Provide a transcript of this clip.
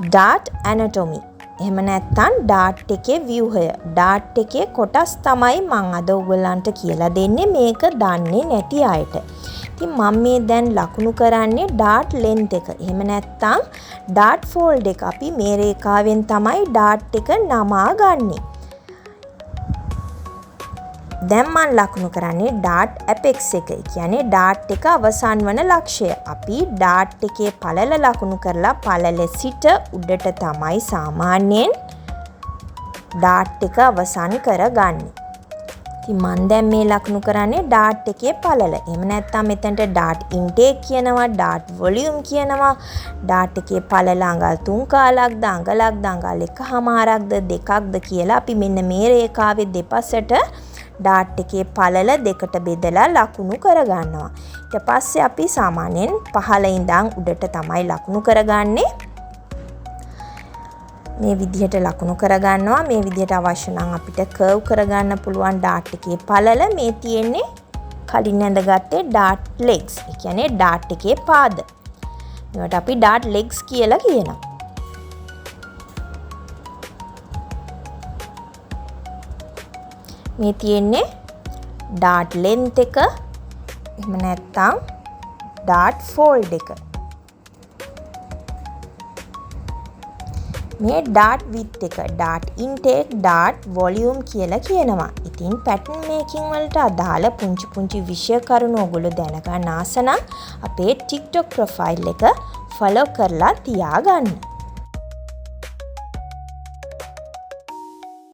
dart anatomy. එහෙම නැත්නම් dart එකේ ව්‍යුහය. dart එකේ කොටස් තමයි මම අද ඔයගලන්ට කියලා දෙන්නේ මේක දන්නේ නැති අයට. ඉතින් මම මේ දැන් ලකුණු කරන්නේ dart length එක. එහෙම නැත්නම් dart fold එක. අපි මේ රේඛාවෙන් තමයි dart එක නමා ගන්නෙ. දැන් මම ලකුණු කරන්නේ dart apex එක. ඒ කියන්නේ dart එක අවසන් වන ලක්ෂය. අපි dart එකේ පළල ලකුණු කරලා පළල සිට උඩට තමයි සාමාන්‍යයෙන් dart එක අවසන් කරගන්නේ. ඉතින් මම දැන් මේ ලකුණු කරන්නේ dart එකේ පළල. එහෙම නැත්නම් මෙතනට dart intake කියනවා, dart volume කියනවා. dart එකේ පළල අඟල් 3 කාලක්ද, අඟලක්ද, අඟල් 1/2ක්ද, 2ක්ද කියලා අපි මෙන්න මේ රේඛාවේ දෙපසට dart එකේ පළල දෙකට බෙදලා ලකුණු කරගන්නවා. ඊට පස්සේ අපි සාමාන්‍යයෙන් පහළ ඉඳන් උඩට තමයි ලකුණු කරගන්නේ. මේ විදිහට ලකුණු කරගන්නවා. මේ විදිහට අවශ්‍ය නම් අපිට කර්ව් කරගන්න පුළුවන් dart එකේ පළල. මේ තියෙන්නේ කලින් ඇඳගත්තේ dart legs. ඒ කියන්නේ dart එකේ පාද. මේවට අපි dart legs කියලා කියනවා. මේ තියෙන්නේ dart length එක. එහෙම නැත්නම් dart fold එක. මේ dart width එක, dart intake, dart volume කියලා කියනවා. ඉතින් pattern making වලට අදාළ පුංචි විෂය කරුණු ඔයගොල්ලෝ දැනගන්න ආස නම් අපේ TikTok profile එක follow කරලා තියාගන්න.